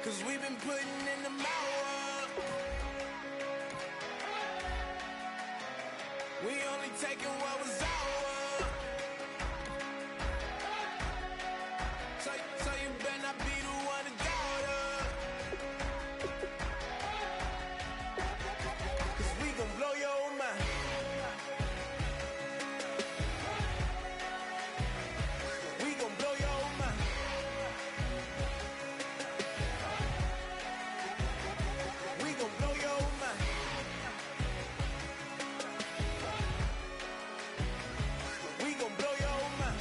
Cause we've been putting in the hour. We only taking what was ours. So you better not be the one to doubt us. Cause we gon' blow your mind. We gon' blow your mind. We gon' blow your mind. We gon' blow your mind.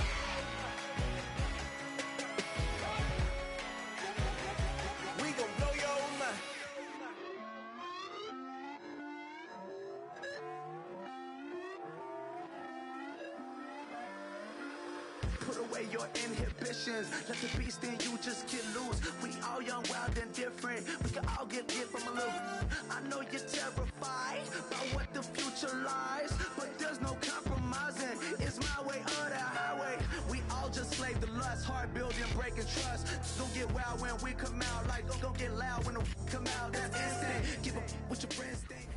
We gon' blow your mind. Put away your inhibitions. Let the beast in you just get loose. We all young, wild, and different. We can all get lit from a little. I know you're terrified by what the future lies, but there's no compromising. It's my way or the highway. We all just slave the lust, heart building, breaking trust. Don't get wild when we come out. Like don't get loud when the come out. That's instant. Give up what your friends think.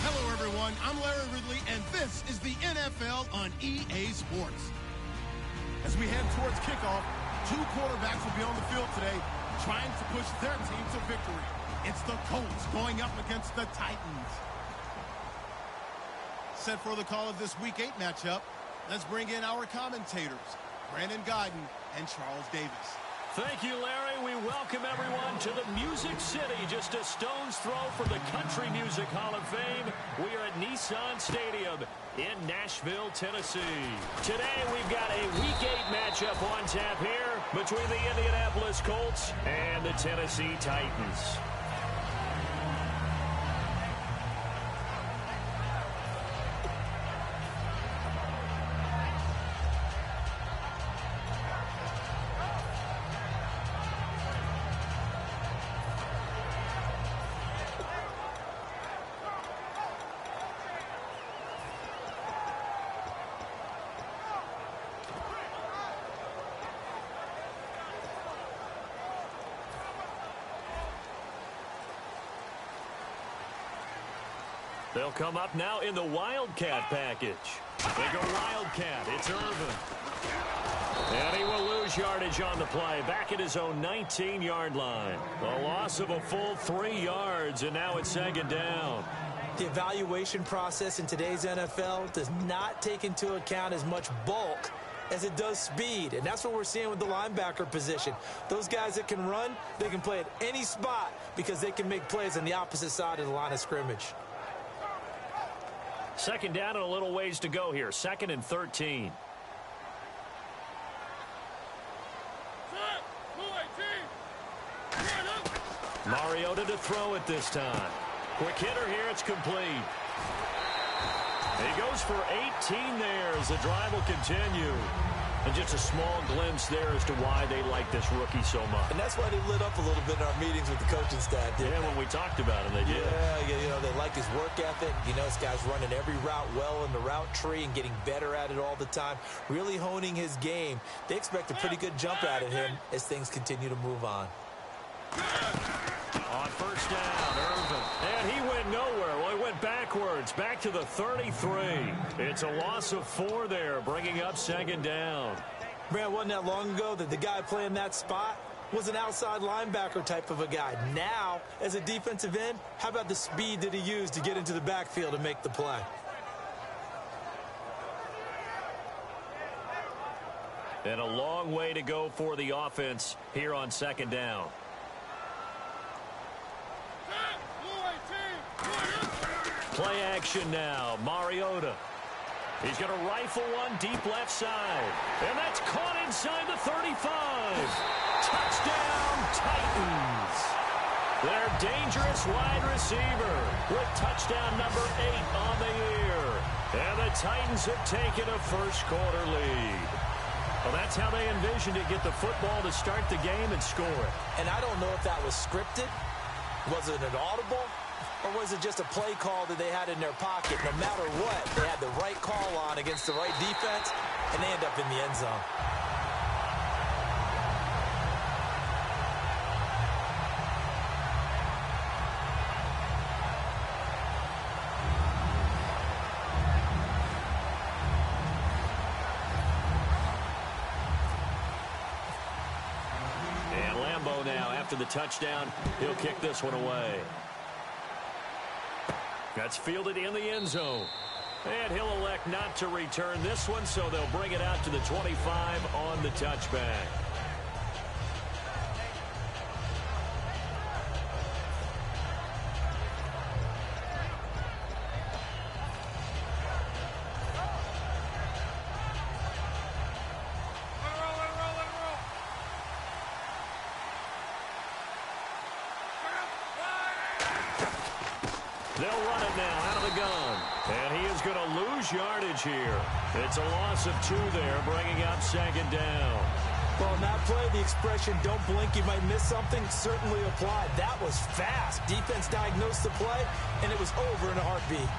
Hello, everyone. I'm Larry Ridley, and this is the NFL on EA Sports. As we head towards kickoff, two quarterbacks will be on the field today trying to push their team to victory. It's the Colts going up against the Titans. Set for the call of this Week 8 matchup, let's bring in our commentators, Brandon Godden and Charles Davis. Thank you, Larry. We welcome everyone to the Music City, just a stone's throw from the Country Music Hall of Fame. We are at Nissan Stadium in Nashville, Tennessee. Today, we've got a Week 8 matchup on tap here between the Indianapolis Colts and the Tennessee Titans. They'll come up now in the Wildcat package. They go Wildcat. It's Irvin. And he will lose yardage on the play. Back at his own 19-yard line. A loss of a full 3 yards, and now it's second down. The evaluation process in today's NFL does not take into account as much bulk as it does speed, and that's what we're seeing with the linebacker position. Those guys that can run, they can play at any spot because they can make plays on the opposite side of the line of scrimmage. Second down and a little ways to go here. 2nd and 13. Mariota to throw it this time. Quick hitter here. It's complete. He goes for 18 there as the drive will continue. And just a small glimpse there as to why they like this rookie so much. And that's why they lit up a little bit in our meetings with the coaching staff, didn't they? When we talked about him, they did. Yeah, you know, they like his work ethic. You know, this guy's running every route well in the route tree and getting better at it all the time, really honing his game. They expect a pretty good jump out of him as things continue to move on. On first down, Irvin. And he went nowhere. Well, he went backwards, back to the 33. It's a loss of 4 there, bringing up second down. Brad, wasn't that long ago that the guy playing that spot was an outside linebacker type of a guy. Now, as a defensive end, how about the speed that he used to get into the backfield and make the play? And a long way to go for the offense here on second down. Play action now. Mariota. He's going to rifle one deep left side. And that's caught inside the 35. Touchdown, Titans. Their dangerous wide receiver with touchdown number 8 on the year. And the Titans have taken a first-quarter lead. Well, that's how they envisioned it, get the football to start the game and score it. And I don't know if that was scripted. Was it an audible? Or was it just a play call that they had in their pocket? No matter what, they had the right call on against the right defense, and they end up in the end zone. combo now. After the touchdown, he'll kick this one away. That's fielded in the end zone. And he'll elect not to return this one, so they'll bring it out to the 25 on the touchback. They'll run it now out of the gun. And he is going to lose yardage here. It's a loss of 2 there, bringing up second down. Well, in that play, the expression, don't blink, you might miss something, certainly applied. That was fast. Defense diagnosed the play, and it was over in a heartbeat.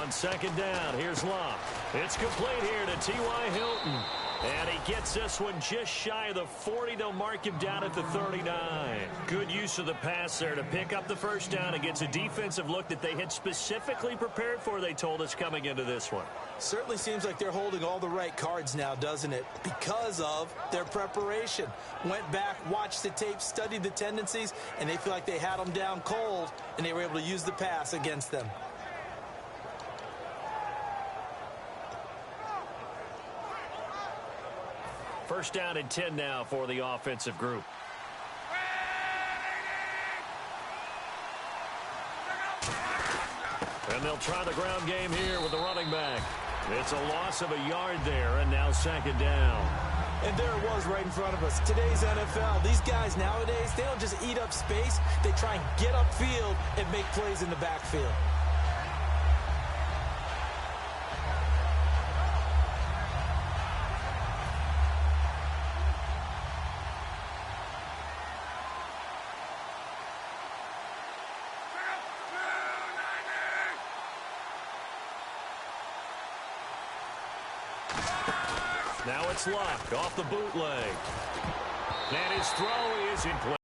On second down, here's Locke. It's complete here to T.Y. Hilton. And he gets this one just shy of the 40. They'll mark him down at the 39. Good use of the pass there to pick up the first down against a defensive look that they had specifically prepared for, they told us, coming into this one. Certainly seems like they're holding all the right cards now, doesn't it? Because of their preparation. Went back, watched the tape, studied the tendencies, and they feel like they had them down cold, and they were able to use the pass against them. First down and 10 now for the offensive group. And they'll try the ground game here with the running back. It's a loss of a yard there, and now second down. And there it was right in front of us. Today's NFL, these guys nowadays, they don't just eat up space. They try and get upfield and make plays in the backfield. Now it's Locke off the bootleg. And his throw is incomplete.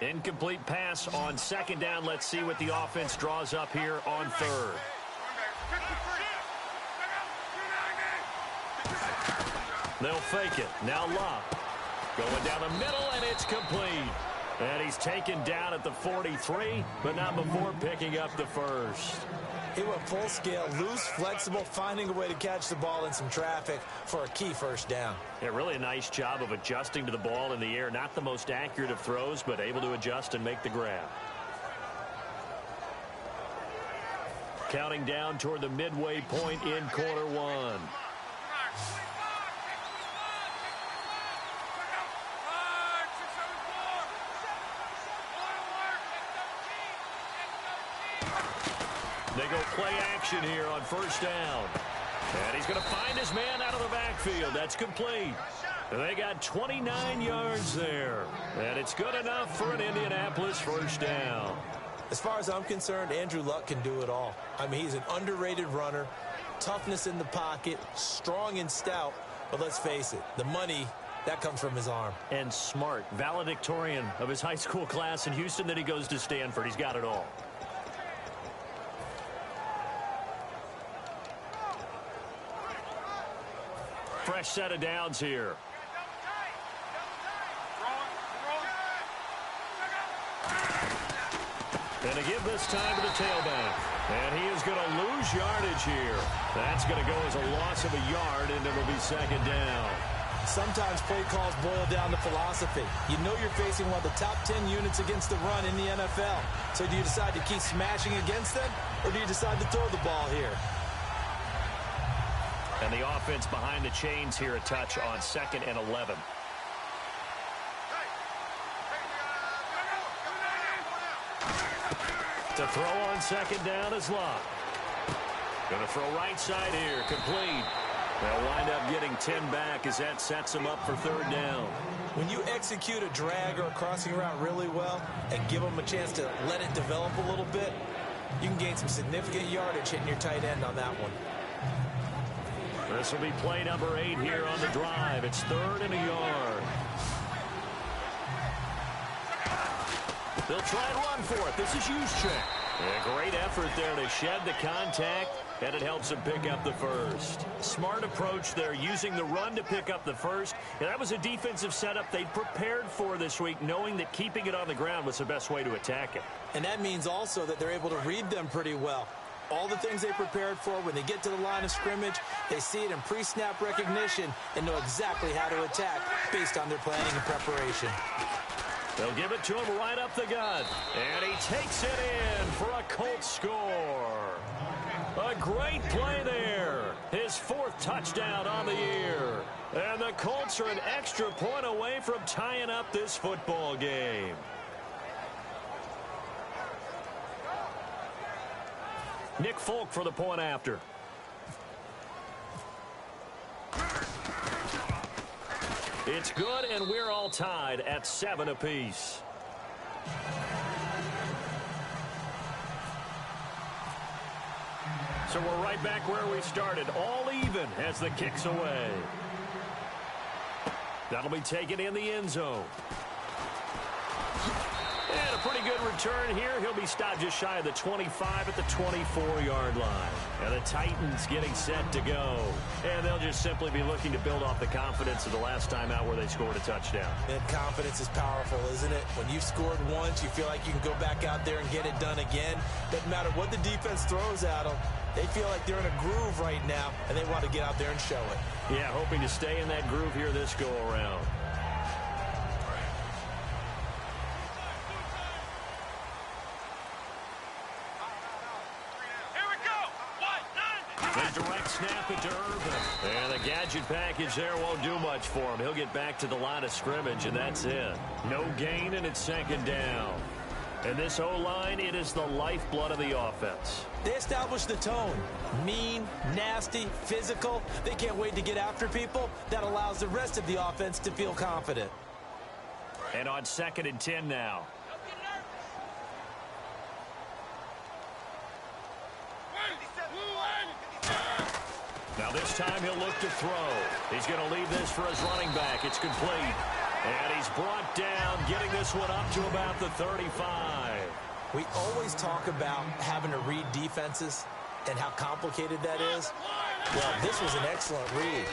Incomplete pass on second down. Let's see what the offense draws up here on third. They'll fake it. Now Locke. Going down the middle, and it's complete. And he's taken down at the 43, but not before picking up the first. He went full scale, loose, flexible, finding a way to catch the ball in some traffic for a key first down. Yeah, really a nice job of adjusting to the ball in the air. Not the most accurate of throws, but able to adjust and make the grab. Counting down toward the midway point in quarter one. They go play action here on first down. And he's going to find his man out of the backfield. That's complete. They got 29 yards there. And it's good enough for an Indianapolis first down. As far as I'm concerned, Andrew Luck can do it all. I mean, he's an underrated runner, toughness in the pocket, strong and stout. But let's face it, the money, that comes from his arm. And smart, valedictorian of his high school class in Houston. Then he goes to Stanford. He's got it all. Fresh set of downs here. And to give this time to the tailback. And he is going to lose yardage here. That's going to go as a loss of a yard, and it'll be second down. Sometimes play calls boil down to philosophy. You know you're facing one of the top 10 units against the run in the NFL. So do you decide to keep smashing against them, or do you decide to throw the ball here? And the offense behind the chains here a touch on 2nd and 11. To throw on second down is Locke. Going to throw right side here, complete. They'll wind up getting 10 back as that sets them up for third down. When you execute a drag or a crossing route really well and give them a chance to let it develop a little bit, you can gain some significant yardage hitting your tight end on that one. This will be play number 8 here on the drive. It's 3rd and a yard. They'll try and run for it. This is Juszczyk. A great effort there to shed the contact, and it helps him pick up the first. Smart approach there, using the run to pick up the first. And that was a defensive setup they'd prepared for this week, knowing that keeping it on the ground was the best way to attack it. And that means also that they're able to read them pretty well. All the things they prepared for, when they get to the line of scrimmage, they see it in pre-snap recognition and know exactly how to attack based on their planning and preparation. They'll give it to him right up the gut. And he takes it in for a Colts score. A great play there. His 4th touchdown on the year. And the Colts are an extra point away from tying up this football game. Nick Folk for the point after. It's good, and we're all tied at 7 apiece. So we're right back where we started, all even as the kick's away. That'll be taken in the end zone. And a pretty good return here. He'll be stopped just shy of the 25 at the 24-yard line. And the Titans getting set to go. And they'll just simply be looking to build off the confidence of the last time out where they scored a touchdown. And confidence is powerful, isn't it? When you've scored once, you feel like you can go back out there and get it done again. Doesn't matter what the defense throws at them. They feel like they're in a groove right now, and they want to get out there and show it. Yeah, hoping to stay in that groove here this go-around. They direct snap it to Irvin. And the gadget package there won't do much for him. He'll get back to the line of scrimmage, and that's it. No gain, and it's second down. And this O-line, it is the lifeblood of the offense. They establish the tone. Mean, nasty, physical. They can't wait to get after people. That allows the rest of the offense to feel confident. And on 2nd and 10 now. Now this time he'll look to throw. He's going to leave this for his running back. It's complete. And he's brought down, getting this one up to about the 35. We always talk about having to read defenses and how complicated that is. Well, this was an excellent read.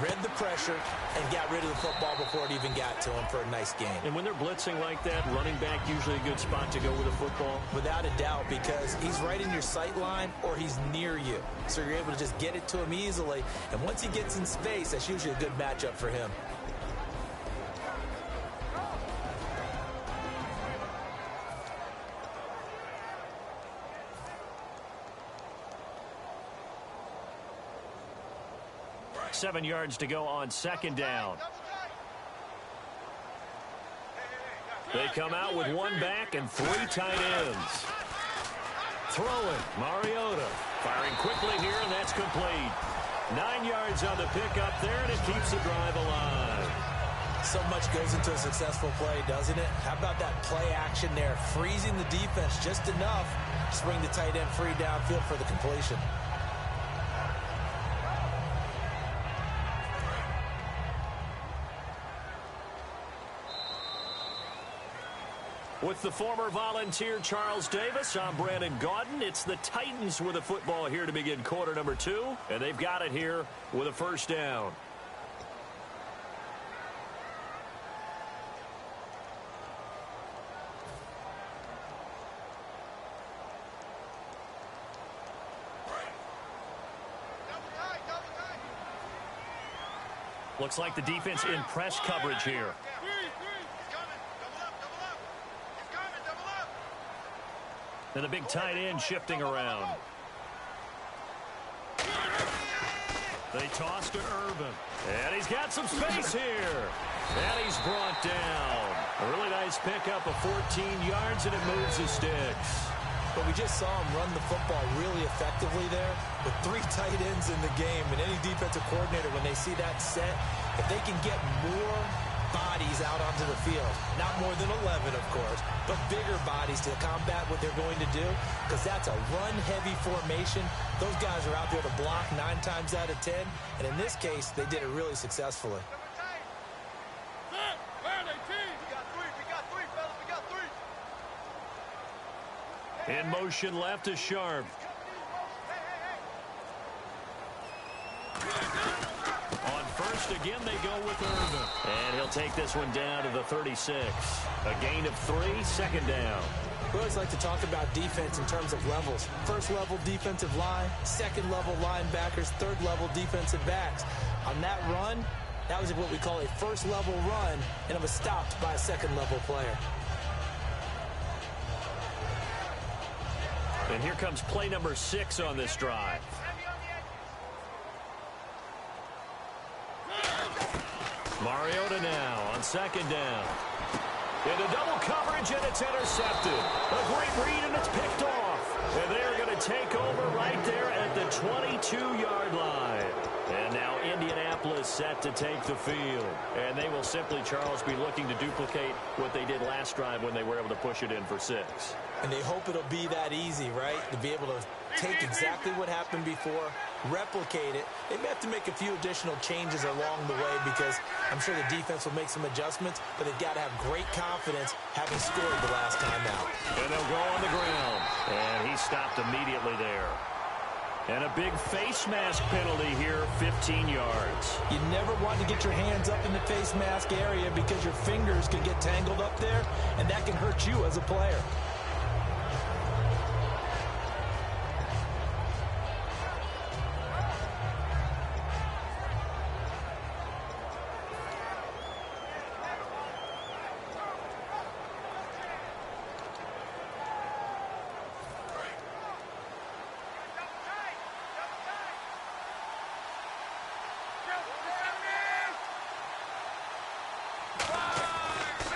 Read the pressure and got rid of the football before it even got to him for a nice gain. And when they're blitzing like that, running back usually a good spot to go with a football? Without a doubt, because he's right in your sight line or he's near you. So you're able to just get it to him easily. And once he gets in space, that's usually a good matchup for him. Seven yards to go on second down. They come out with one back and three tight ends. Throwing, Mariota. Firing quickly here, and that's complete. 9 yards on the pickup there, and it keeps the drive alive. So much goes into a successful play, doesn't it? How about that play action there? Freezing the defense just enough to swing the tight end free downfield for the completion. With the former Volunteer Charles Davis, I'm Brandon Gaudin. It's the Titans with the football here to begin quarter number 2, and they've got it here with a first down. Looks like the defense in press coverage here. And the big tight end shifting around. They toss to Irvin. And he's got some space here. And he's brought down. A really nice pickup of 14 yards, and it moves the sticks. But we just saw him run the football really effectively there with 3 tight ends in the game. And any defensive coordinator, when they see that set, if they can get more bodies out onto the field, not more than 11, of course, but bigger bodies to combat what they're going to do, because that's a run-heavy formation. Those guys are out there to block 9 times out of 10, and in this case, they did it really successfully. In motion left is Sharp. On first again, they go with Irvin. And he'll take this one down to the 36. A gain of 3, second down. We always like to talk about defense in terms of levels. First level defensive line, second level linebackers, third level defensive backs. On that run, that was what we call a first level run, and it was stopped by a second level player. And here comes play number 6 on this drive. Mariota now on second down. Into double coverage, and it's intercepted. A great read, and it's picked off. And they're going to take over right there at the 22-yard line. And now Indianapolis set to take the field. And they will simply, Charles, be looking to duplicate what they did last drive when they were able to push it in for 6. And they hope it'll be that easy, right? To be able to take exactly what happened before, replicate it. They may have to make a few additional changes along the way because I'm sure the defense will make some adjustments, but they've got to have great confidence having scored the last time out. And they'll go on the ground. And he stopped immediately there. And a big face mask penalty here, 15 yards. You never want to get your hands up in the face mask area because your fingers can get tangled up there, and that can hurt you as a player.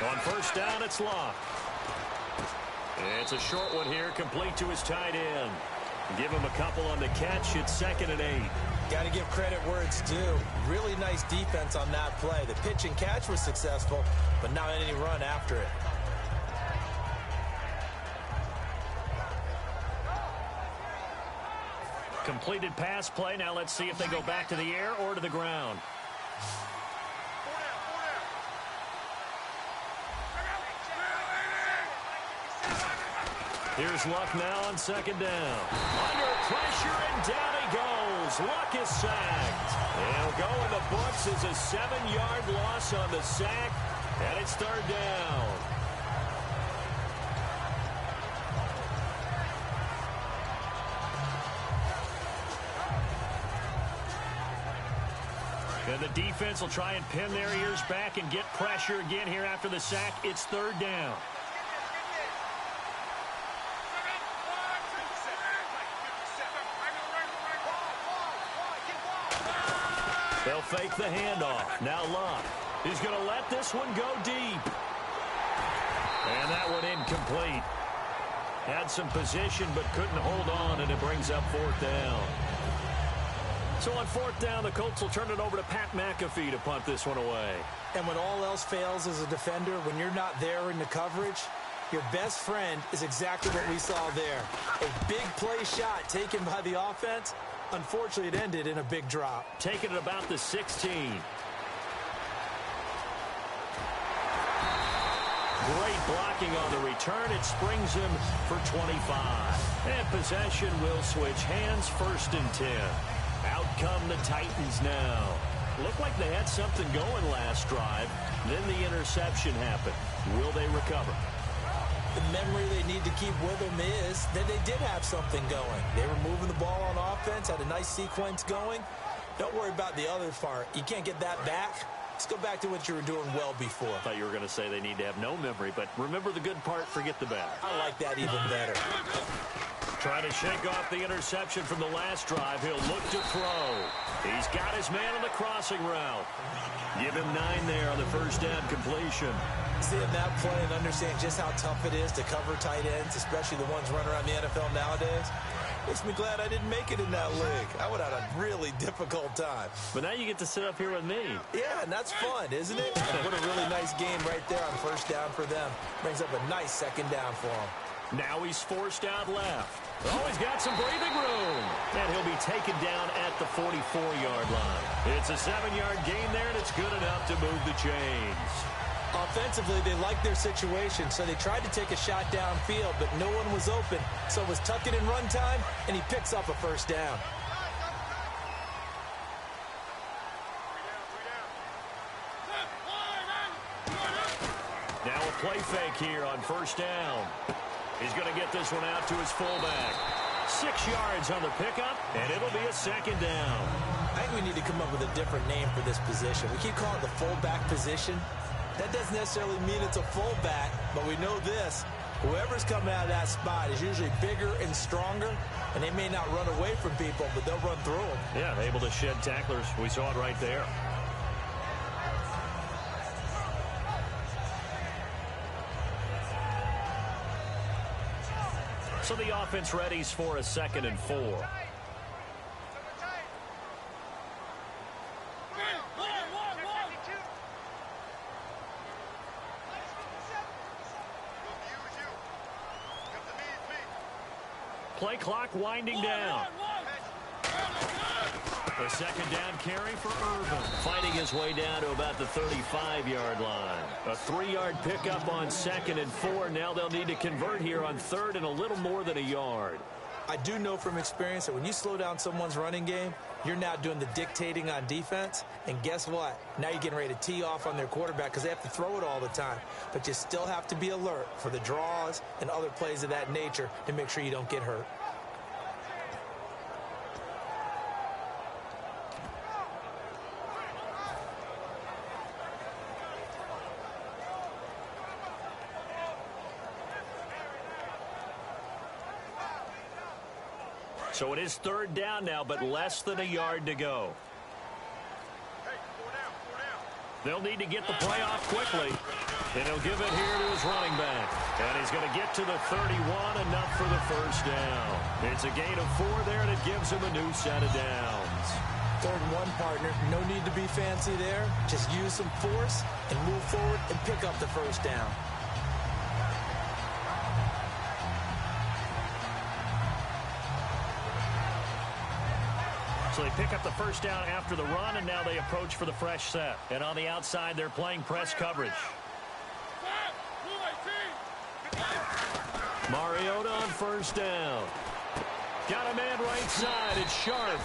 On first down, it's Locke. It's a short one here, complete to his tight end. Give him a couple on the catch. It's 2nd and 8. Got to give credit where it's due. Really nice defense on that play. The pitch and catch was successful, but not any run after it. Completed pass play. Now let's see if they go back to the air or to the ground. Here's Luck now on second down. Under pressure, and down he goes. Luck is sacked. He'll go in the books as a 7-yard loss on the sack, and it's 3rd down. And the defense will try and pin their ears back and get pressure again here after the sack. It's 3rd down. They'll fake the handoff. Now Locke. He's going to let this one go deep. And that one incomplete. Had some position but couldn't hold on, and it brings up 4th down. So on fourth down, the Colts will turn it over to Pat McAfee to punt this one away. And when all else fails as a defender, when you're not there in the coverage, your best friend is exactly what we saw there. A big play shot taken by the offense. Unfortunately, it ended in a big drop. Taken at about the 16. Great blocking on the return. It springs him for 25. And possession will switch hands, 1st and 10. Out come the Titans now. Looked like they had something going last drive. Then the interception happened. Will they recover? The memory they need to keep with them is that they did have something going. They were moving the ball on offense, had a nice sequence going. Don't worry about the other part. You can't get that back. Let's go back to what you were doing well before. I thought you were going to say they need to have no memory, but remember the good part, forget the bad. I like that even better. Trying to shake off the interception from the last drive. He'll look to throw. He's got his man on the crossing route. Give him 9 there on the first down completion. Seeing that play and understand just how tough it is to cover tight ends, especially the ones running around the NFL nowadays, makes me glad I didn't make it in that league. I would have had a really difficult time. But now you get to sit up here with me. Yeah, and that's fun, isn't it? What a really nice game right there on first down for them. Brings up a nice second down for them. Now he's forced out left. Oh, he's got some breathing room. And he'll be taken down at the 44-yard line. It's a 7-yard gain there, and it's good enough to move the chains. Offensively, they liked their situation, so they tried to take a shot downfield, but no one was open. So it was tuck it in run time, and he picks up a first down. Now a play fake here on first down. He's going to get this one out to his fullback. 6 yards on the pickup, and it'll be a second down. I think we need to come up with a different name for this position. We keep calling it the fullback position. That doesn't necessarily mean it's a fullback, but we know this. Whoever's coming out of that spot is usually bigger and stronger, and they may not run away from people, but they'll run through them. Yeah, able to shed tacklers. We saw it right there. So the offense readies for a 2nd and 4. Play clock winding down. The second down carry for Irvin. Fighting his way down to about the 35-yard line. A 3-yard pickup on 2nd and 4. Now they'll need to convert here on 3rd and a little more than a yard. I do know from experience that when you slow down someone's running game, you're now doing the dictating on defense. And guess what? Now you're getting ready to tee off on their quarterback because they have to throw it all the time. But you still have to be alert for the draws and other plays of that nature to make sure you don't get hurt. So it is 3rd down now, but less than a yard to go. They'll need to get the play off quickly. And he'll give it here to his running back. And he's going to get to the 31, enough for the first down. It's a gain of 4 there, and it gives him a new set of downs. 3rd and 1, partner. No need to be fancy there. Just use some force and move forward and pick up the first down. So they pick up the first down after the run, and now they approach for the fresh set. And on the outside, they're playing press coverage. Mariota on first down. Got a man right side. It's Sharp.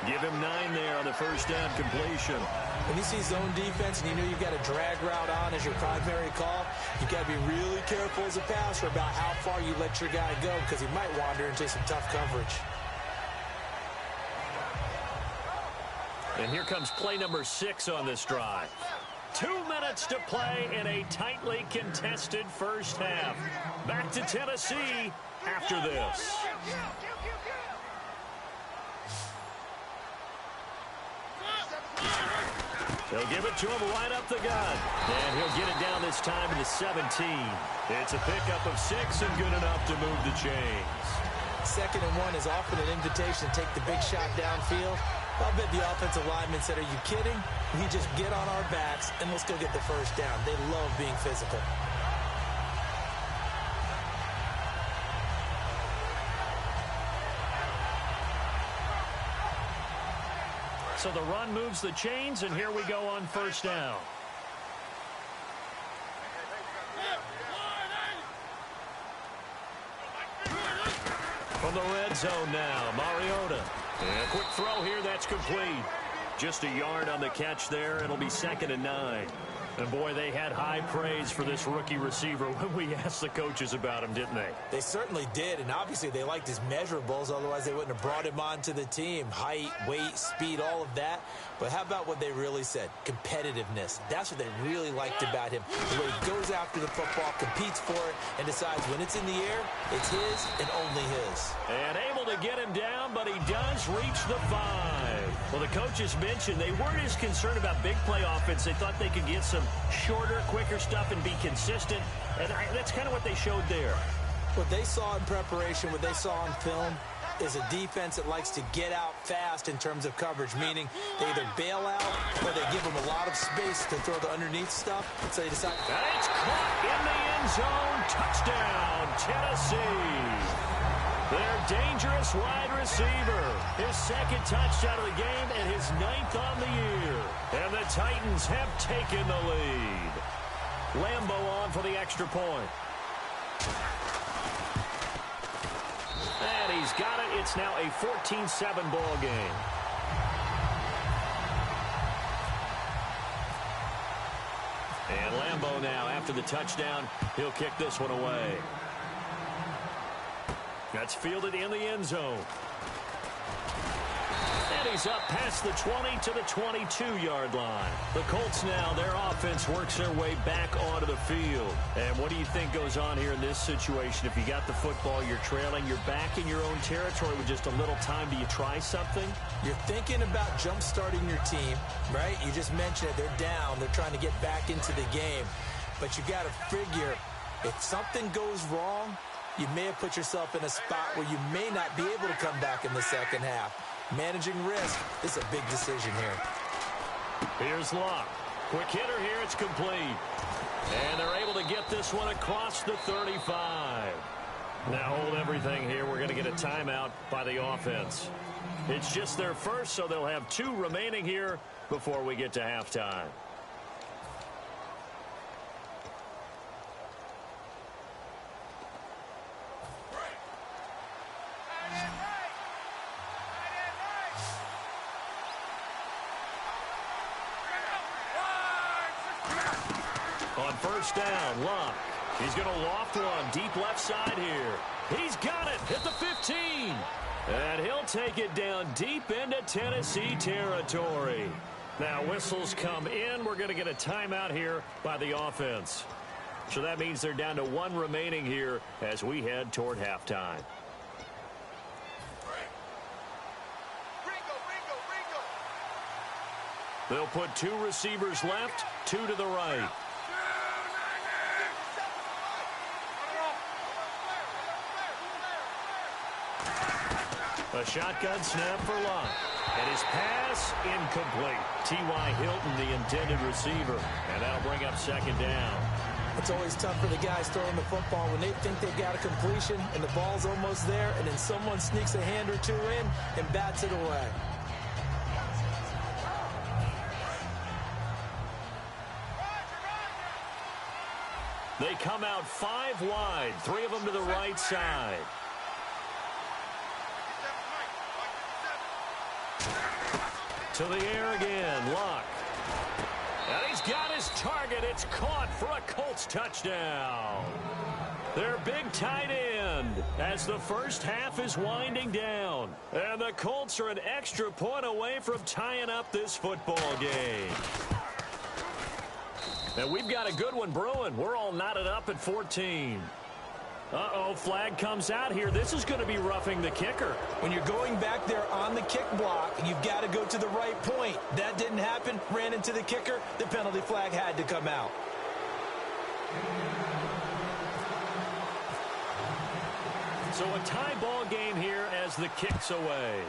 Give him 9 there on the first down completion. When you see zone defense and you know you've got a drag route on as your primary call, you've got to be really careful as a passer about how far you let your guy go because he might wander into some tough coverage. And here comes play number 6 on this drive. 2 minutes to play in a tightly contested first half. Back to Tennessee after this. They'll give it to him right up the gut. And he'll get it down this time to the 17. It's a pickup of 6 and good enough to move the chains. 2nd and 1 is often an invitation to take the big shot downfield. I'll bet the offensive linemen said, are you kidding? We just get on our backs and let's go get the first down. They love being physical. So the run moves the chains, and here we go on first down. From the red zone now, Mariota. And a quick throw here, that's complete. Just a yard on the catch there. It'll be 2nd and 9. And, boy, they had high praise for this rookie receiver when we asked the coaches about him, didn't they? They certainly did, and obviously they liked his measurables. Otherwise, they wouldn't have brought him onto the team. Height, weight, speed, all of that. But how about what they really said? Competitiveness. That's what they really liked about him. The way he goes after the football, competes for it, and decides when it's in the air, it's his and only his. And able to get him down, but he does reach the 5. Well, the coaches mentioned they weren't as concerned about big play offense. They thought they could get some shorter, quicker stuff and be consistent. And that's kind of what they showed there. What they saw in preparation, what they saw on film, is a defense that likes to get out fast in terms of coverage, meaning they either bail out or they give them a lot of space to throw the underneath stuff. So they decide. And it's caught in the end zone. Touchdown, Tennessee. Their dangerous wide receiver. His 2nd touchdown of the game and his 9th on the year. And the Titans have taken the lead. Lambo on for the extra point. And he's got it. It's now a 14-7 ball game. And Lambo now, after the touchdown, he'll kick this one away. That's fielded in the end zone. And he's up past the 20 to the 22-yard line. The Colts now, their offense works their way back onto the field. And what do you think goes on here in this situation? If you got the football, you're trailing, you're back in your own territory with just a little time. Do you try something? You're thinking about jump-starting your team, right? You just mentioned it. They're down. They're trying to get back into the game. But you got to figure, if something goes wrong, you may have put yourself in a spot where you may not be able to come back in the second half. Managing risk is a big decision here. Here's Locke. Quick hitter here. It's complete. And they're able to get this one across the 35. Now hold everything here. We're going to get a timeout by the offense. It's just their first, so they'll have 2 remaining here before we get to halftime. On first down, Locke. He's going to loft one deep left side here. He's got it at the 15. And he'll take it down deep into Tennessee territory. Now whistles come in. We're going to get a timeout here by the offense. So that means they're down to 1 remaining here as we head toward halftime. They'll put 2 receivers left, 2 to the right. A shotgun snap for Locke. And his pass incomplete. T.Y. Hilton, the intended receiver. And that'll bring up 2nd down. It's always tough for the guys throwing the football when they think they've got a completion and the ball's almost there, and then someone sneaks a hand or 2 in and bats it away. They come out 5 wide, 3 of them to the right side. To the air again, Locke. And he's got his target. It's caught for a Colts touchdown. Their big tight end as the first half is winding down. And the Colts are an extra point away from tying up this football game. And we've got a good one brewing. We're all knotted up at 14. Uh-oh, flag comes out here. This is going to be roughing the kicker. When you're going back there on the kick block, you've got to go to the right point. That didn't happen. Ran into the kicker. The penalty flag had to come out. So a tie ball game here as the kick's away.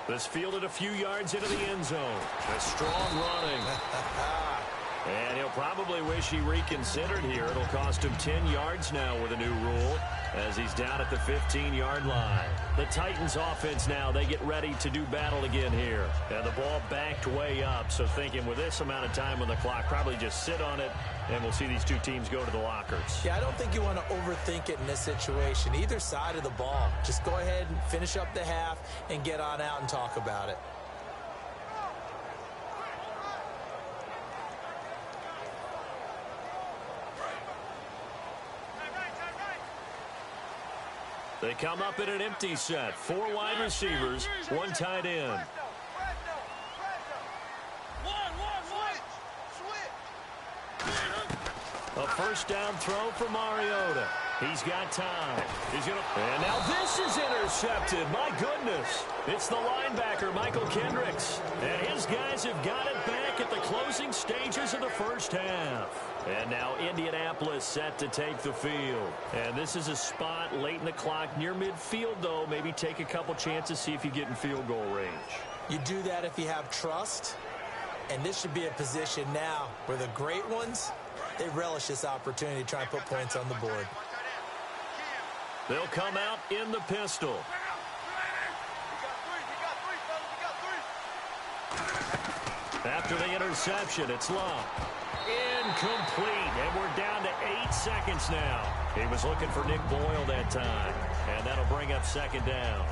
This fielded a few yards into the end zone. A strong running. And he'll probably wish he reconsidered here. It'll cost him 10 yards now with a new rule as he's down at the 15-yard line. The Titans offense now, they get ready to do battle again here. And the ball backed way up, so thinking with this amount of time on the clock, probably just sit on it, and we'll see these two teams go to the lockers. Yeah, I don't think you want to overthink it in this situation. Either side of the ball. Just go ahead and finish up the half and get on out and talk about it. They come up in an empty set. 4 wide receivers, 1 tight end. A first down throw for Mariota. He's got time. And now this is intercepted. My goodness. It's the linebacker, Michael Kendricks. And his guys have got it back at the closing stages of the first half. And now Indianapolis set to take the field. And this is a spot late in the clock near midfield, though. Maybe take a couple chances, see if you get in field goal range. You do that if you have trust. And this should be a position now where the great ones, they relish this opportunity to try and put points on the board. They'll come out in the pistol. After the interception, it's Love. Incomplete, and we're down to 8 seconds now. He was looking for Nick Boyle that time, and that'll bring up second down.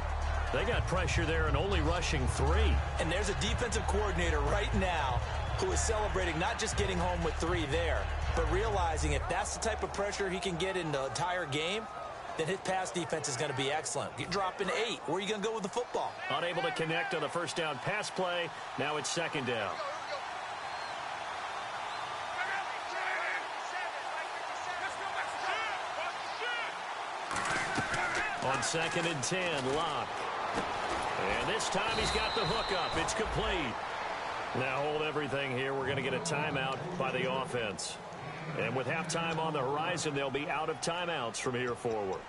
They got pressure there and only rushing 3. And there's a defensive coordinator right now who is celebrating not just getting home with 3 there, but realizing if that's the type of pressure he can get in the entire game, then his pass defense is going to be excellent. You're dropping 8. Where are you going to go with the football? Unable to connect on the first down pass play. Now it's second down. On 2nd and 10, Locke. And this time he's got the hook up. It's complete. Now hold everything here. We're going to get a timeout by the offense. And with halftime on the horizon, they'll be out of timeouts from here forward.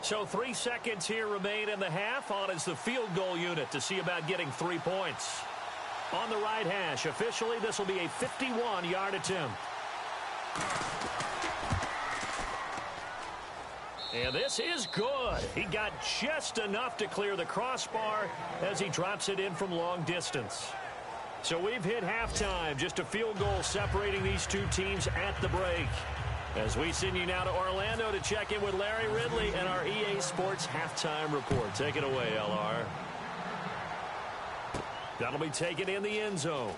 So 3 seconds here remain in the half. On is the field goal unit to see about getting 3 points. On the right hash, officially this will be a 51-yard attempt. And this is good. He got just enough to clear the crossbar as he drops it in from long distance. So we've hit halftime. Just a field goal separating these two teams at the break. As we send you now to Orlando to check in with Larry Ridley and our EA Sports halftime report. Take it away, LR. That'll be taken in the end zone.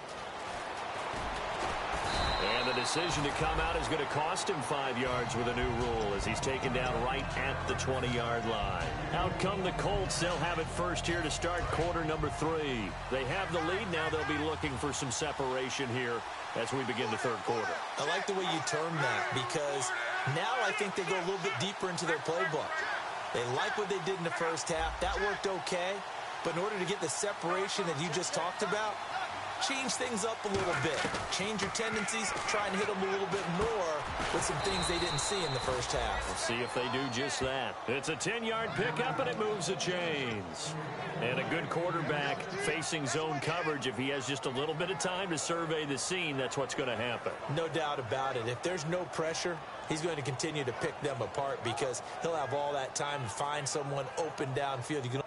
And the decision to come out is going to cost him 5 yards with a new rule as he's taken down right at the 20-yard line. Out come the Colts. They'll have it first here to start quarter number 3. They have the lead. Now they'll be looking for some separation here as we begin the third quarter. I like the way you term that because now I think they go a little bit deeper into their playbook. They like what they did in the first half. That worked okay. But in order to get the separation that you just talked about, change things up a little bit. Change your tendencies. Try and hit them a little bit more with some things they didn't see in the first half. We'll see if they do just that. It's a 10-yard pickup, and it moves the chains. And a good quarterback facing zone coverage. If he has just a little bit of time to survey the scene, that's what's going to happen. No doubt about it. If there's no pressure, he's going to continue to pick them apart because he'll have all that time to find someone open downfield. You can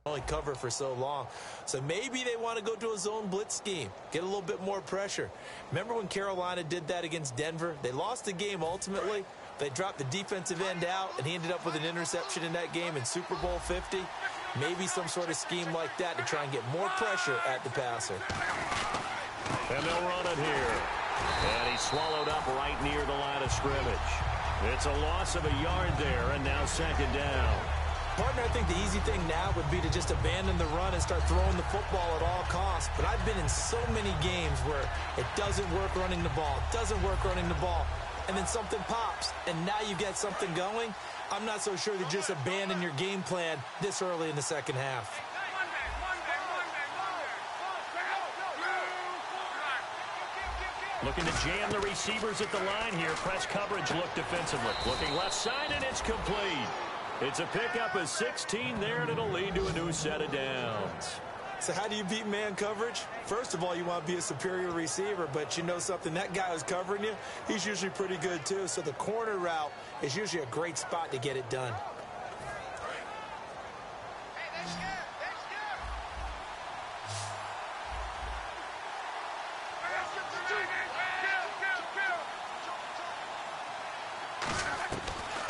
only cover for so long. So maybe they want to go to a zone blitz scheme, get a little bit more pressure. Remember when Carolina did that against Denver? They lost the game ultimately. They dropped the defensive end out, and he ended up with an interception in that game in Super Bowl 50. Maybe some sort of scheme like that to try and get more pressure at the passer. And they'll run it here. And he's swallowed up right near the line of scrimmage. It's a loss of a yard there, and now second down. Partner, I think the easy thing now would be to just abandon the run and start throwing the football at all costs. But I've been in so many games where it doesn't work running the ball, and then something pops, and now you get something going. I'm not so sure to just abandon your game plan this early in the second half. Looking to jam the receivers at the line here. Press coverage look defensively. Looking left side, and it's complete. It's a pickup of 16 there, and it'll lead to a new set of downs. So how do you beat man coverage? First of all, you want to be a superior receiver, but you know something, that guy who's covering you, he's usually pretty good too. So the corner route is usually a great spot to get it done.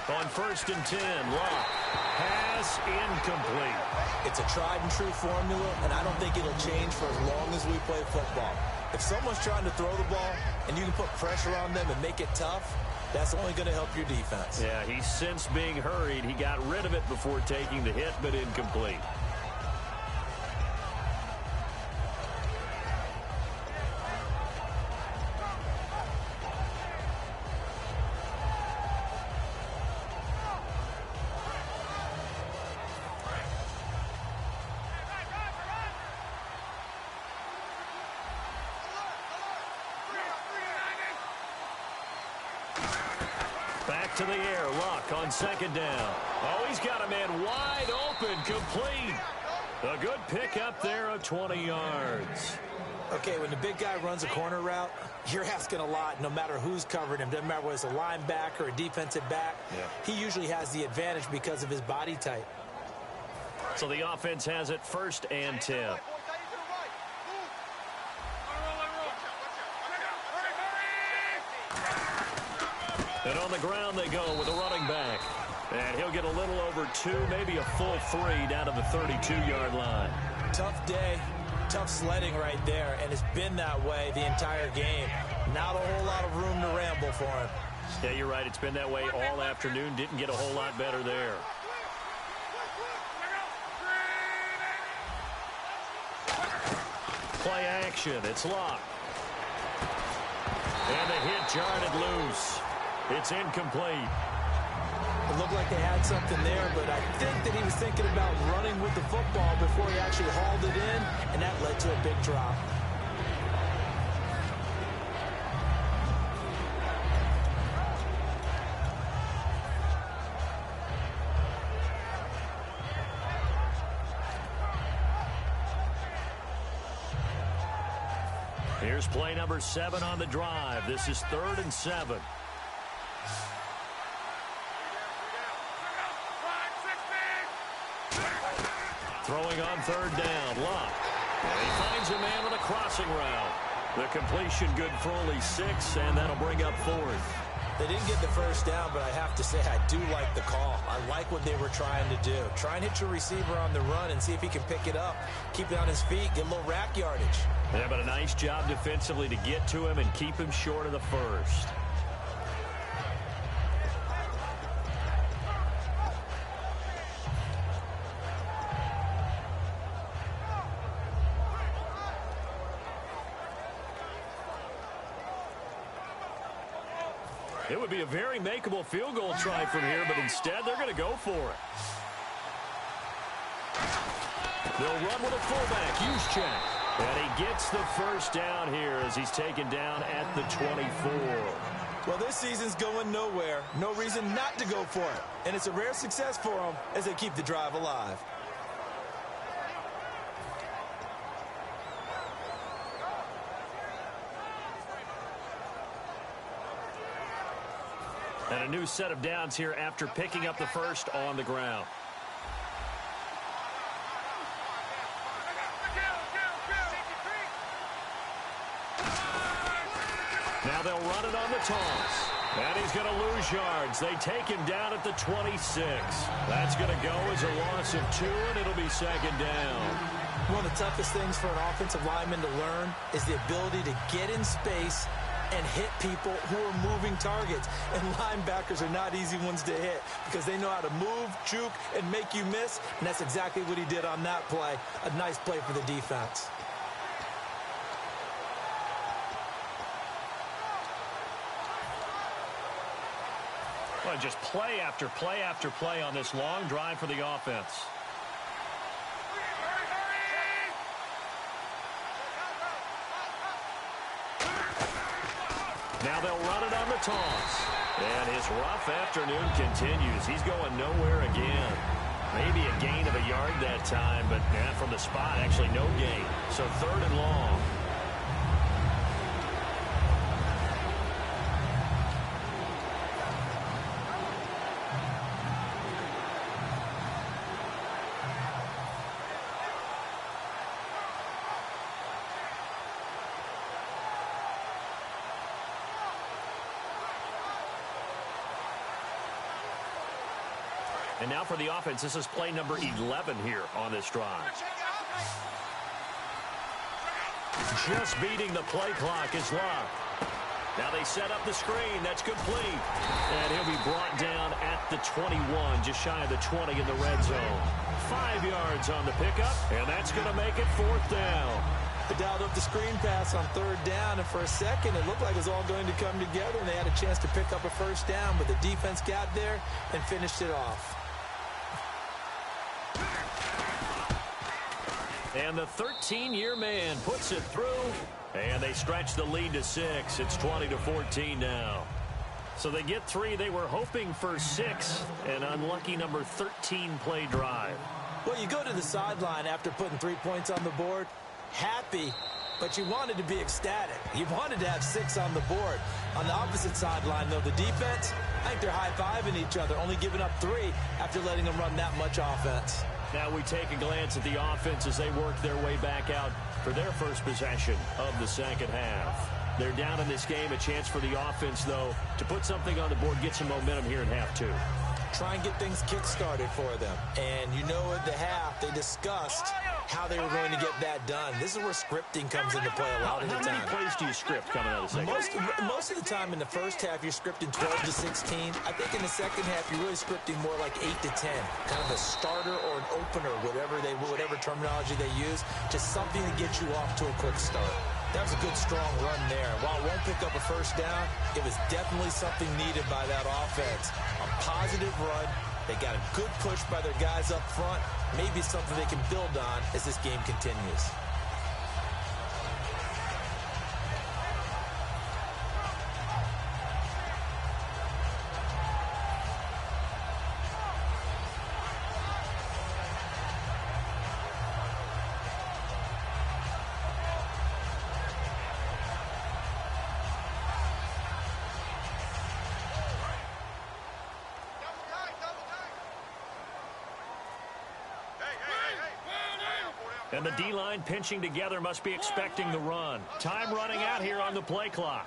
On 1st and 10, Locke. Pass incomplete. It's a tried and true formula, and I don't think it'll change for as long as we play football. If someone's trying to throw the ball and you can put pressure on them and make it tough, that's only going to help your defense. Yeah, he's since being hurried. He got rid of it before taking the hit, but incomplete. Back to the air. Luck on second down. Oh, he's got a man wide open. Complete. A good pickup there of 20 yards. Okay, when the big guy runs a corner route, you're asking a lot no matter who's covering him. Doesn't matter whether it's a linebacker or a defensive back. Yeah. He usually has the advantage because of his body type. So the offense has it 1st and 10. And on the ground they go with a running back. And he'll get a little over 2, maybe a full 3 down to the 32-yard line. Tough day, tough sledding right there, and it's been that way the entire game. Not a whole lot of room to ramble for him. Yeah, you're right. It's been that way all afternoon. Didn't get a whole lot better there. Play action. It's Locke. And the hit jarred it loose. It's incomplete. It looked like they had something there, but I think that he was thinking about running with the football before he actually hauled it in, and that led to a big drop. Here's play number 7 on the drive. This is 3rd and 7. Throwing on 3rd down, Locke. And he finds a man with a crossing route. The completion good for only 6, and that'll bring up 4th. They didn't get the first down, but I have to say I do like the call. I like what they were trying to do. Try and hit your receiver on the run and see if he can pick it up. Keep it on his feet, get a little rack yardage. Yeah, but a nice job defensively to get to him and keep him short of the first. It would be a very makeable field goal try from here, but instead they're going to go for it. They'll run with a fullback, Juszczyk. And he gets the first down here as he's taken down at the 24. Well, this season's going nowhere. No reason not to go for it. And it's a rare success for them as they keep the drive alive. And a new set of downs here after picking up the first on the ground. Now they'll run it on the toss. And he's going to lose yards. They take him down at the 26. That's going to go as a loss of 2, and it'll be second down. One of the toughest things for an offensive lineman to learn is the ability to get in space and hit people who are moving targets. And linebackers are not easy ones to hit because they know how to move, juke, and make you miss. And that's exactly what he did on that play. A nice play for the defense. Well, just play after play after play on this long drive for the offense. Now they'll run it on the toss. And his rough afternoon continues. He's going nowhere again. Maybe a gain of a yard that time, but from the spot, actually no gain. So 3rd and long. And now for the offense, this is play number 11 here on this drive. Just beating the play clock is Love. Now they set up the screen. That's complete. And he'll be brought down at the 21, just shy of the 20 in the red zone. 5 yards on the pickup, and that's going to make it 4th down. They dialed up the screen pass on 3rd down, and for a second it looked like it was all going to come together, and they had a chance to pick up a 1st down, but the defense got there and finished it off. And the 13-year man puts it through, and they stretch the lead to 6. It's 20-14 now. So they get 3. They were hoping for 6, an unlucky number 13 play drive. Well, you go to the sideline after putting 3 points on the board, happy, but you wanted to be ecstatic. You wanted to have 6 on the board. On the opposite sideline, though, the defense, I think they're high-fiving each other, only giving up 3 after letting them run that much offense. Now we take a glance at the offense as they work their way back out for their first possession of the second half. They're down in this game. A chance for the offense, though, to put something on the board, get some momentum here in half 2. Try and get things kick-started for them. And you know at the half, they discussed how they were going to get that done. This is where scripting comes into play a lot of the time. How many plays do you script coming out of the second? Most of the time in the first half, you're scripting 12 to 16. I think in the second half, you're really scripting more like 8 to 10. Kind of a starter or an opener, whatever terminology they use. Just something to get you off to a quick start. That was a good, strong run there. While it won't pick up a 1st down, it was definitely something needed by that offense. A positive run. They got a good push by their guys up front. Maybe something they can build on as this game continues. And the D-line pinching together must be expecting the run. Time running out here on the play clock.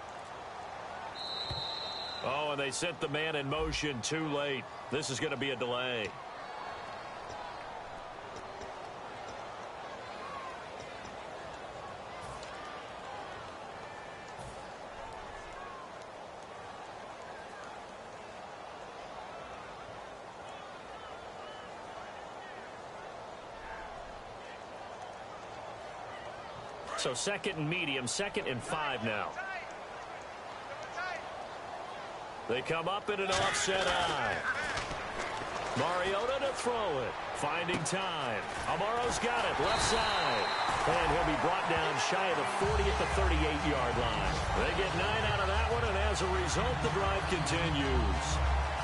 Oh, and they sent the man in motion too late. This is going to be a delay. So 2nd and medium, 2nd and 5 now. They come up in an offset eye. Mariota to throw it. Finding time. Amaro's got it, left side. And he'll be brought down shy of the 40 at the 38-yard line. They get 9 out of that one, and as a result, the drive continues.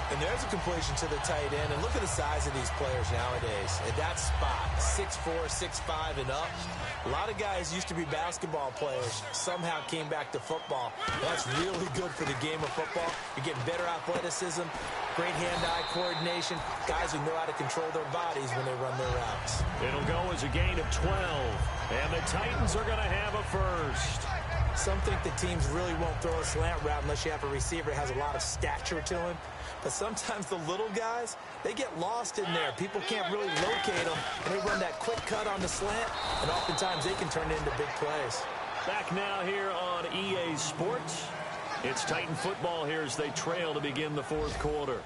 And there's a completion to the tight end. And look at the size of these players nowadays. At that spot, 6'4", 6'5", and up. A lot of guys used to be basketball players. Somehow came back to football. That's really good for the game of football. You're getting better athleticism, great hand-eye coordination. Guys who know how to control their bodies when they run their routes. It'll go as a gain of 12. And the Titans are going to have a first. Some think the teams really won't throw a slant route unless you have a receiver that has a lot of stature to him. But sometimes the little guys, they get lost in there. People can't really locate them, and they run that quick cut on the slant, and oftentimes they can turn it into big plays. Back now here on EA Sports. It's Titan football here as they trail to begin the fourth quarter.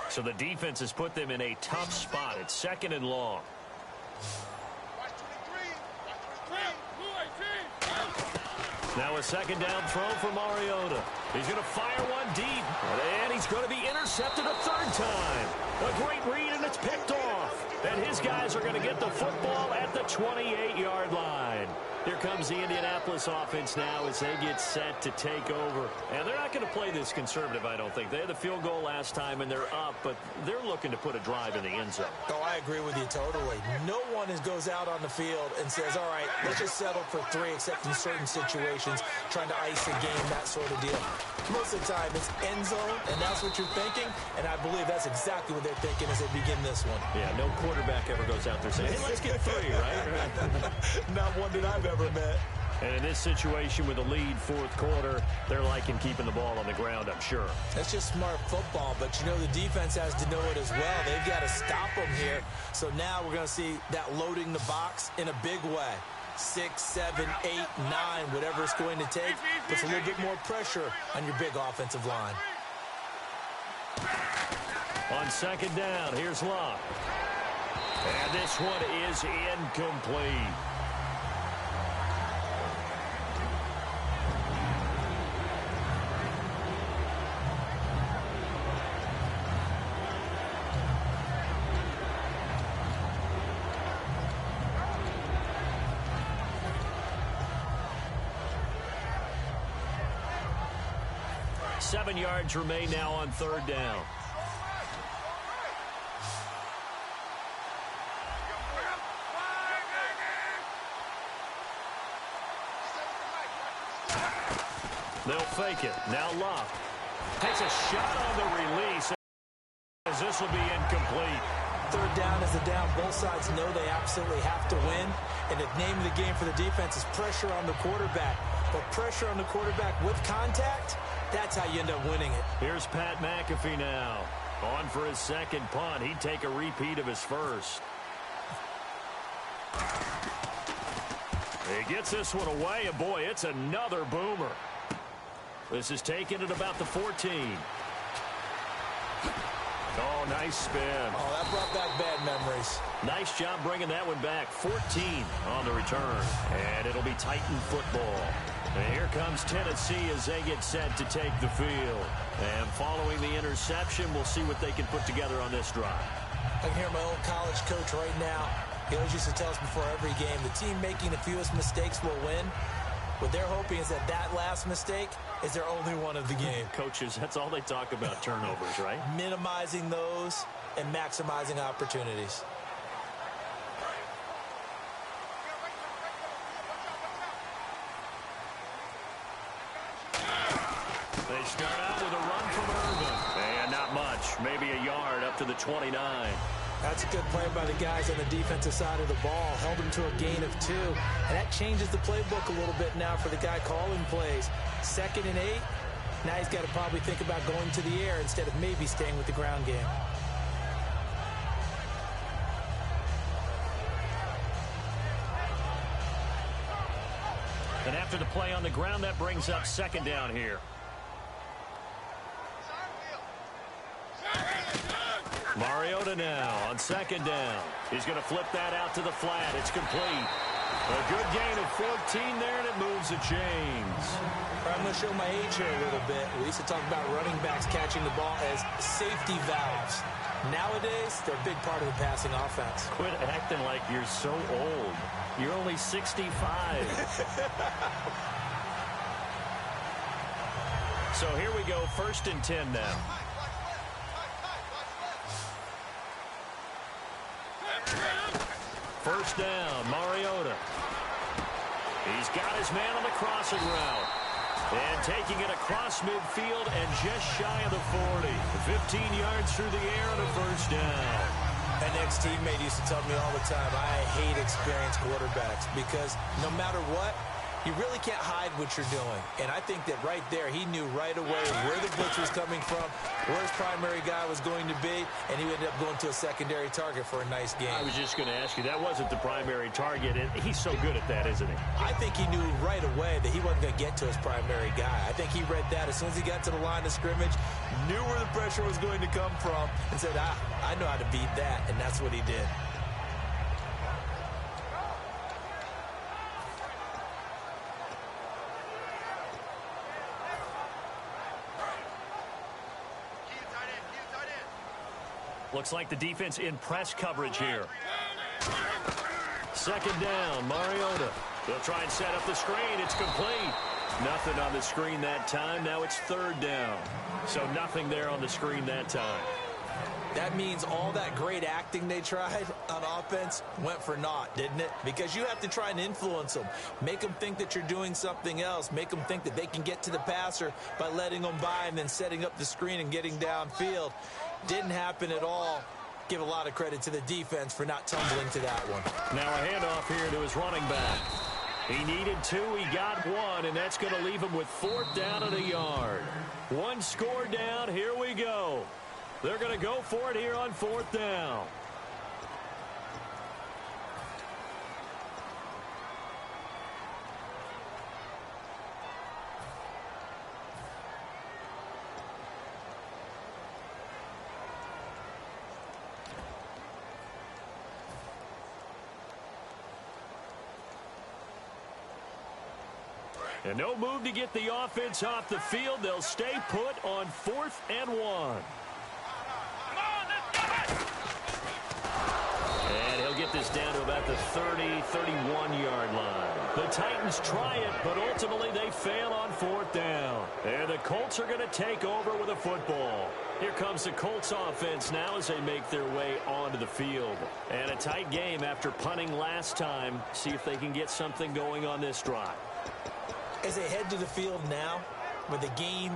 So the defense has put them in a tough spot. It's 2nd and long. Now a 2nd down throw for Mariota. He's going to fire one deep, and he's going to be intercepted a 3rd time. A great read, and it's picked off. And his guys are going to get the football at the 28-yard line. Here comes the Indianapolis offense now as they get set to take over. And they're not going to play this conservative, I don't think. They had the field goal last time, and they're up, but they're looking to put a drive in the end zone. Oh, I agree with you totally. No one goes out on the field and says, all right, let's just settle for 3, except in certain situations, trying to ice a game, that sort of deal. Most of the time, it's end zone, and that's what you're thinking, and I believe that's exactly what they're thinking as they begin this one. Yeah, no quarterback ever goes out there saying, hey, let's get 3, right? Not one that I've ever met. And in this situation with a lead 4th quarter, they're liking keeping the ball on the ground, I'm sure. That's just smart football, but, you know, the defense has to know it as well. They've got to stop them here. So now we're going to see that loading the box in a big way. 6, 7, 8, 9, whatever it's going to take, puts a little bit more pressure on your big offensive line. On 2nd down, here's Love. And this one is incomplete. Seven yards remain now on 3rd down. They'll fake it. Now Love takes a shot on the release, as this will be incomplete. 3rd down is a down. Both sides know they absolutely have to win. And the name of the game for the defense is pressure on the quarterback. But pressure on the quarterback with contact, that's how you end up winning it. Here's Pat McAfee now. On for his 2nd punt. He'd take a repeat of his 1st. He gets this one away, and boy, it's another boomer. This is taken at about the 14. Oh, nice spin. Oh, that brought back bad memories. Nice job bringing that one back. 14 on the return. And it'll be Titan football. And here comes Tennessee as they get set to take the field. And following the interception, we'll see what they can put together on this drive. I can hear my own college coach right now. He always used to tell us before every game, the team making the fewest mistakes will win. What they're hoping is that that last mistake is their only one of the game. Coaches, that's all they talk about, turnovers, right? Minimizing those and maximizing opportunities. They start out with a run from Irvin. And not much. Maybe a yard up to the 29. That's a good play by the guys on the defensive side of the ball. Held him to a gain of 2. And that changes the playbook a little bit now for the guy calling plays. 2nd and 8. Now he's got to probably think about going to the air instead of maybe staying with the ground game. And after the play on the ground, that brings up 2nd down here. Mariota now on 2nd down. He's going to flip that out to the flat. It's complete. A good gain of 14 there, and it moves the chains. I'm going to show my age here a little bit. We used to talk about running backs catching the ball as safety valves. Nowadays, they're a big part of the passing offense. Quit acting like you're so old. You're only 65. So here we go, 1st and 10 now. first down. Mariota. He's got his man on the crossing route. And taking it across midfield and just shy of the 40. 15 yards through the air and a first down. An ex-teammate used to tell me all the time, I hate experienced quarterbacks because no matter what, you really can't hide what you're doing. And I think that right there, he knew right away where the blitz was coming from, where his primary guy was going to be, and he ended up going to a secondary target for a nice game. I was just going to ask you, that wasn't the primary target, and he's so good at that, isn't he? I think he knew right away that he wasn't going to get to his primary guy. I think he read that as soon as he got to the line of scrimmage, knew where the pressure was going to come from, and said, I know how to beat that, and that's what he did. Looks like the defense in press coverage here. Second down, Mariota. They'll try and set up the screen. It's complete. Nothing on the screen that time. Now it's third down. So nothing there on the screen that time. That means all that great acting they tried on offense went for naught, didn't it? Because you have to try and influence them. Make them think that you're doing something else. Make them think that they can get to the passer by letting them by and then setting up the screen and getting downfield. Didn't happen at all. Give a lot of credit to the defense for not tumbling to that one. Now a handoff here to his running back. He needed two, he got one, and that's going to leave him with fourth down and a yard. One score down, here we go. They're going to go for it here on fourth down. And no move to get the offense off the field. They'll stay put on 4th and 1. And he'll get this down to about the 30, 31-yard line. The Titans try it, but ultimately they fail on 4th down. And the Colts are going to take over with a football. Here comes the Colts offense now as they make their way onto the field. And a tight game after punting last time. See if they can get something going on this drive. As they head to the field now, with the game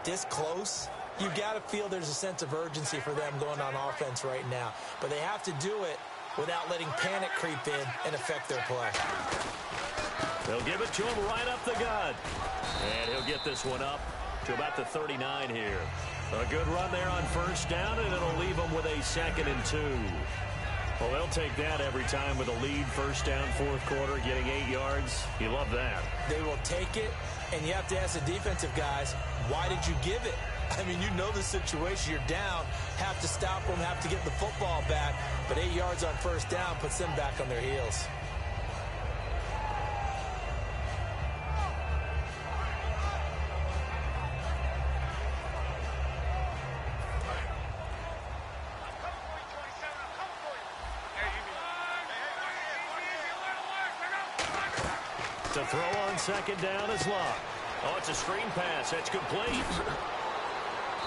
this close, you've got to feel there's a sense of urgency for them going on offense right now. But they have to do it without letting panic creep in and affect their play. They'll give it to him right up the gut. And he'll get this one up to about the 39 here. A good run there on first down, and it'll leave them with a 2nd and 2. Well, they'll take that every time with a lead. First down, 4th quarter, getting 8 yards. You love that. They will take it, and you have to ask the defensive guys, why did you give it? I mean, you know the situation. You're down, have to stop them, have to get the football back. But 8 yards on first down puts them back on their heels. To throw on second down is Locke. Oh, it's a screen pass. That's complete.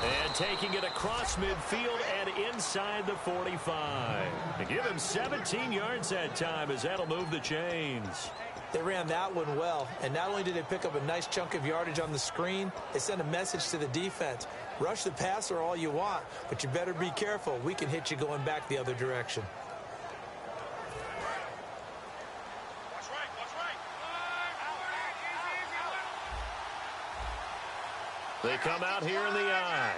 And taking it across midfield and inside the 45. And give him 17 yards that time as that'll move the chains. They ran that one well, and not only did they pick up a nice chunk of yardage on the screen, they sent a message to the defense. Rush the passer all you want, but you better be careful. We can hit you going back the other direction. They come out here in the eye.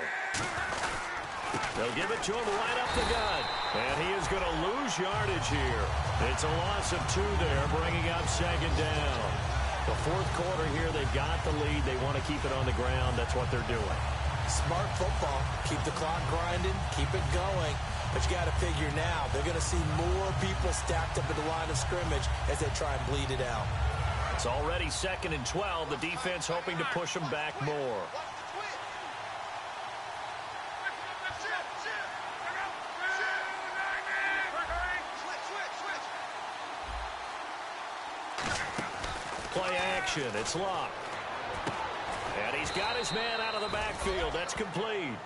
They'll give it to him right up the gut. And he is going to lose yardage here. It's a loss of 2 there, bringing up second down. The 4th quarter here, they've got the lead. They want to keep it on the ground. That's what they're doing. Smart football. Keep the clock grinding. Keep it going. But you got to figure now, they're going to see more people stacked up at the line of scrimmage as they try and bleed it out. It's already 2nd and 12. The defense hoping to push them back more. Play action. It's Locke. And he's got his man out of the backfield. That's complete.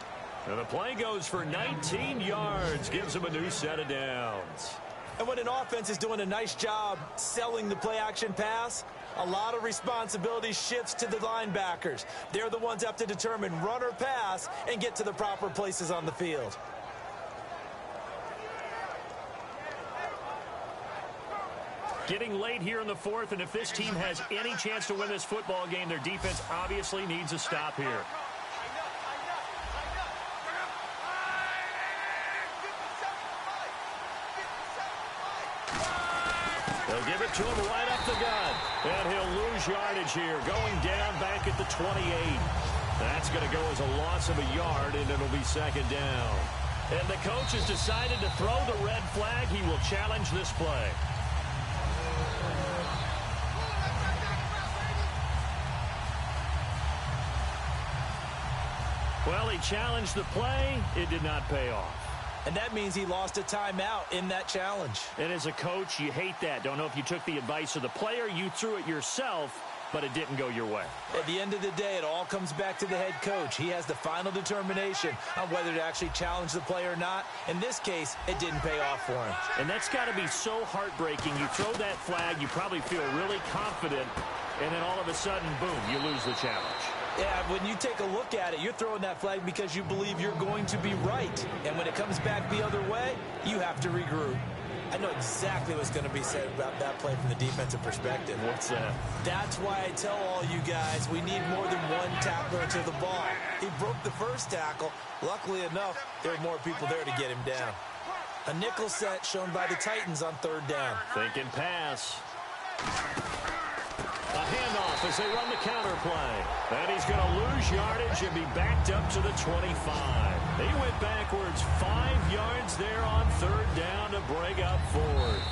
And the play goes for 19 yards. Gives him a new set of downs. And when an offense is doing a nice job selling the play-action pass, a lot of responsibility shifts to the linebackers. They're the ones that have to determine run or pass and get to the proper places on the field. Getting late here in the fourth, and if this team has any chance to win this football game, their defense obviously needs a stop here. They'll give it to him right up the gut. And he'll lose yardage here, going down back at the 28. That's going to go as a loss of a yard, and it'll be second down. And the coach has decided to throw the red flag. He will challenge this play. Well, he challenged the play. It did not pay off. And that means he lost a timeout in that challenge. And as a coach, you hate that. Don't know if you took the advice of the player, you threw it yourself, but it didn't go your way. At the end of the day, it all comes back to the head coach. He has the final determination on whether to actually challenge the play or not. In this case, it didn't pay off for him. And that's got to be so heartbreaking. You throw that flag, you probably feel really confident, and then all of a sudden, boom, you lose the challenge. Yeah, when you take a look at it, you're throwing that flag because you believe you're going to be right. And when it comes back the other way, you have to regroup. I know exactly what's going to be said about that play from the defensive perspective. What's that? That's why I tell all you guys we need more than one tackler to the ball. He broke the first tackle. Luckily enough, there were more people there to get him down. A nickel set shown by the Titans on third down. Thinking pass. A handoff as they run the counter play. And he's going to lose yardage and be backed up to the 25. He went backwards 5 yards there on third down to bring up fourth.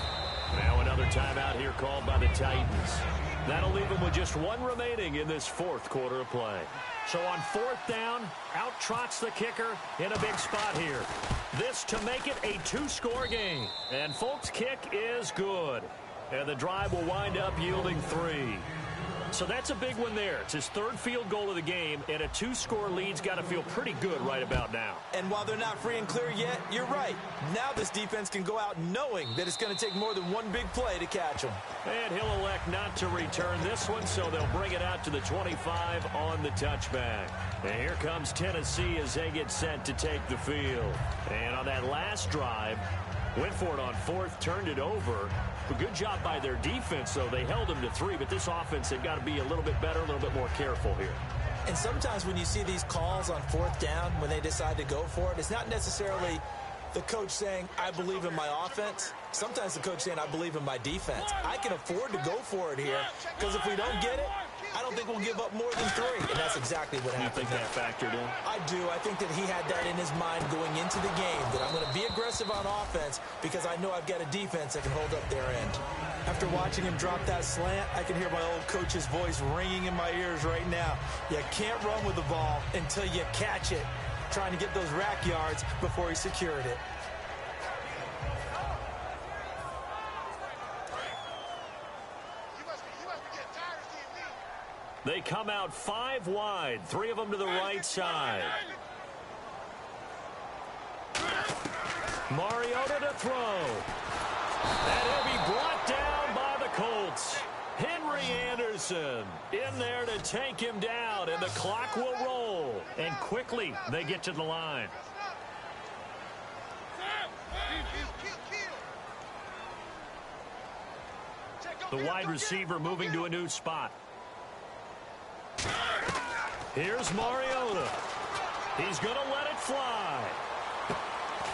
Now another timeout here called by the Titans. That'll leave them with just one remaining in this fourth quarter of play. So on fourth down, out trots the kicker in a big spot here. This to make it a two-score game. And Folk's kick is good. And the drive will wind up yielding 3. So that's a big one there. It's his third field goal of the game, and a two-score lead's got to feel pretty good right about now. And while they're not free and clear yet, you're right. Now this defense can go out knowing that it's going to take more than one big play to catch them. And he'll elect not to return this one, so they'll bring it out to the 25 on the touchback. And here comes Tennessee as they get set to take the field. And on that last drive, went for it on fourth, turned it over. A good job by their defense, though. They held them to 3, but this offense, they've got to be a little bit better, a little bit more careful here. And sometimes when you see these calls on fourth down, when they decide to go for it, it's not necessarily the coach saying, I believe in my offense. Sometimes the coach saying, I believe in my defense. I can afford to go for it here, because if we don't get it, I don't think we'll give up more than 3. And that's exactly what happened. You think that factored in? I do. I think that he had that in his mind going into the game, that I'm going to be aggressive on offense because I know I've got a defense that can hold up their end. After watching him drop that slant, I can hear my old coach's voice ringing in my ears right now. You can't run with the ball until you catch it. Trying to get those rack yards before he secured it. They come out 5 wide, 3 of them to the right side. Mariota to throw. And he'll be brought down by the Colts. Henry Anderson in there to take him down, and the clock will roll. And quickly, they get to the line. The wide receiver moving to a new spot. Here's Mariota. He's going to let it fly.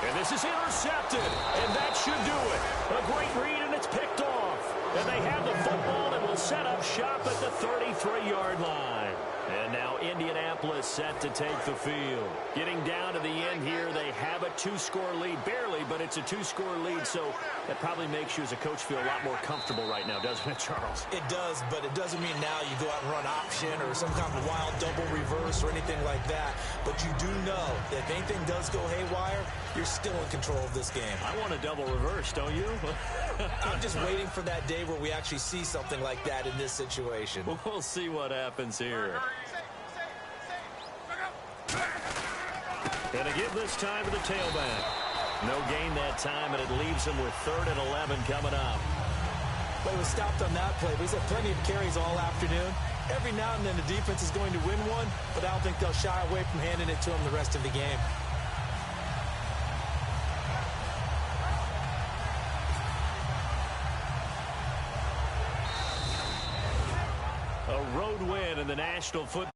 And this is intercepted. And that should do it. A great read, and it's picked off. And they have the football and will set up shop at the 33-yard line. And now Indianapolis set to take the field. Getting down to the end here, they have a 2-score lead. Barely, but it's a 2-score lead, so that probably makes you as a coach feel a lot more comfortable right now, doesn't it, Charles? It does, but it doesn't mean now you go out and run option or some kind of wild double reverse or anything like that. But you do know that if anything does go haywire, you're still in control of this game. I want a double reverse, don't you? I'm just waiting for that day where we actually see something like that in this situation. We'll see what happens here. And again this time to the tailback. No gain that time, and it leaves him with 3rd and 11 coming up. But he was stopped on that play, but he's had plenty of carries all afternoon. Every now and then the defense is going to win one, but I don't think they'll shy away from handing it to him the rest of the game. A road win in the National Football